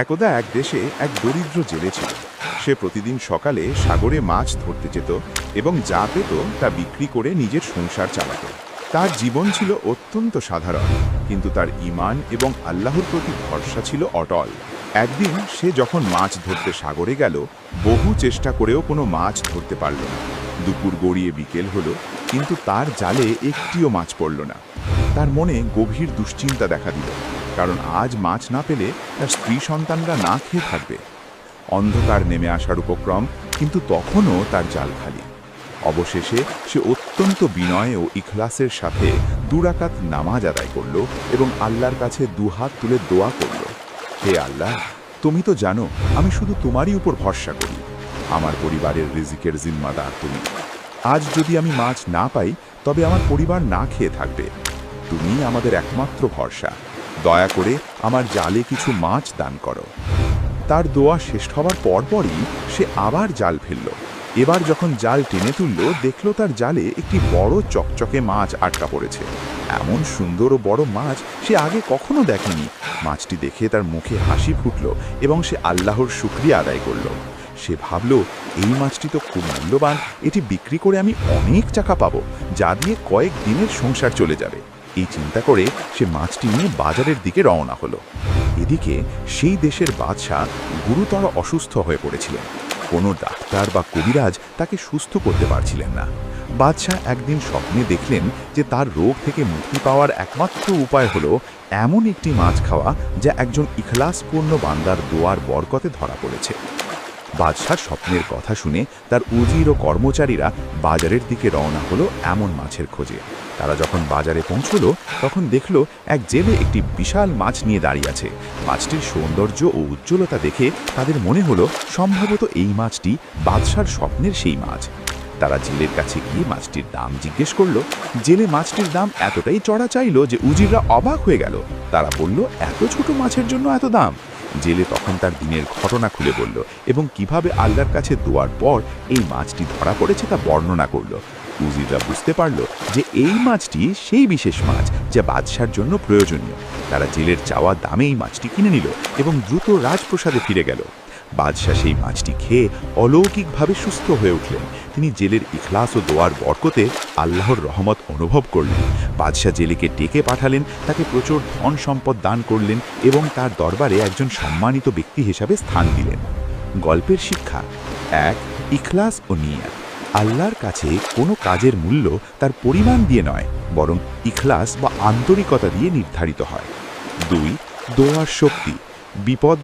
একদা এক দেশে এক দরিদ্র জেলে ছিল। সে প্রতিদিন সকালে সাগরে মাছ ধরতে যেত এবং যা পেত তা বিক্রি করে নিজের সংসার চালাত। তার জীবন ছিল অত্যন্ত সাধারণ, কিন্তু তার ঈমান এবং আল্লাহর প্রতি ভরসা ছিল অটল। একদিন সে যখন মাছ ধরতে সাগরে গেল, বহু চেষ্টা করেও কোনো মাছ ধরতে পারল না। দুপুর গড়িয়ে বিকেল হলো, কিন্তু তার জালে একটিও মাছ পড়ল না। তার মনে গভীর দুশ্চিন্তা দেখা দিল, কারণ আজ মাছ না পেলে তার স্ত্রী সন্তানরা না খেয়ে থাকবে। অন্ধকার নেমে আসার উপক্রম, কিন্তু তখনও তার জাল খালি। অবশেষে সে অত্যন্ত বিনয় ও ইখলাসের সাথে 2 রাকাত নামাজ আদায় করল এবং আল্লাহর কাছে দুহাত তুলে দোয়া করল, হে আল্লাহ, তুমি তো জানো আমি শুধু তোমারই উপর ভরসা করি। আমার পরিবারের রিজিকের জিম্মাদার তুমি। আজ যদি আমি মাছ না পাই, তবে আমার পরিবার না খেয়ে থাকবে। তুমি আমাদের একমাত্র ভরসা। দয়া করে আমার জালে কিছু মাছ দান করো। তার দোয়া শেষ হবার পরপরই সে আবার জাল ফেলল। এবার যখন জাল টেনে তুলল, দেখল তার জালে একটি বড় চকচকে মাছ আটকা পড়েছে। এমন সুন্দর ও বড় মাছ সে আগে কখনো দেখেনি। মাছটি দেখে তার মুখে হাসি ফুটল এবং সে আল্লাহর শুকরিয়া আদায় করল। সে ভাবল, এই মাছটি তো খুব মূল্যবান, এটি বিক্রি করে আমি অনেক টাকা পাবো, যা দিয়ে কয়েক দিনের সংসার চলে যাবে। এই চিন্তা করে সে মাছটি নিয়ে বাজারের দিকে রওনা হলো। এদিকে সেই দেশের বাদশাহ গুরুতর অসুস্থ হয়ে পড়েছিলেন। কোনো ডাক্তার বা কবিরাজ তাকে সুস্থ করতে পারছিলেন না। বাদশাহ একদিন স্বপ্নে দেখলেন যে তার রোগ থেকে মুক্তি পাওয়ার একমাত্র উপায় হলো এমন একটি মাছ খাওয়া যা একজন ইখলাসপূর্ণ বান্দার দোয়ার বরকতে ধরা পড়েছে। বাদশার স্বপ্নের কথা শুনে তার উজির ও কর্মচারীরা বাজারের দিকে রওনা হলো এমন মাছের খোঁজে। তারা যখন বাজারে পৌঁছলো, তখন দেখল এক জেলে একটি বিশাল মাছ নিয়ে দাঁড়িয়ে আছে। মাছটির সৌন্দর্য ও উজ্জ্বলতা দেখে তাদের মনে হলো সম্ভবত এই মাছটি বাদশার স্বপ্নের সেই মাছ। তারা জেলের কাছে গিয়ে মাছটির দাম জিজ্ঞেস করল। জেলে মাছটির দাম এতটাই চড়া চাইল যে উজিররা অবাক হয়ে গেল। তারা বলল, এত ছোট মাছের জন্য এত দাম? জেলে তখন তার দিনের ঘটনা খুলে বলল এবং কিভাবে আল্লাহর কাছে দোয়ার পর এই মাছটি ধরা পড়েছে তা বর্ণনা করল। উজিররা বুঝতে পারল যে এই মাছটি সেই বিশেষ মাছ যা বাদশার জন্য প্রয়োজনীয়। তারা জেলের চাওয়া দামে এই মাছটি কিনে নিল এবং দ্রুত রাজপ্রাসাদে ফিরে গেল। বাদশাহ সেই মাছটি খেয়ে অলৌকিকভাবে সুস্থ হয়ে উঠলেন। তিনি জেলের ইখলাস ও দোয়ার বরকতে আল্লাহর রহমত অনুভব করলেন। বাদশাহ জেলেকে ডেকে পাঠালেন, তাকে প্রচুর ধন সম্পদ দান করলেন এবং তার দরবারে একজন সম্মানিত ব্যক্তি হিসাবে স্থান দিলেন। গল্পের শিক্ষা: 1. ইখলাস ও নিয়াত। আল্লাহর কাছে কোনো কাজের মূল্য তার পরিমাণ দিয়ে নয়, বরং ইখলাস বা আন্তরিকতা দিয়ে নির্ধারিত হয়। 2. দোয়ার শক্তি। বিপদ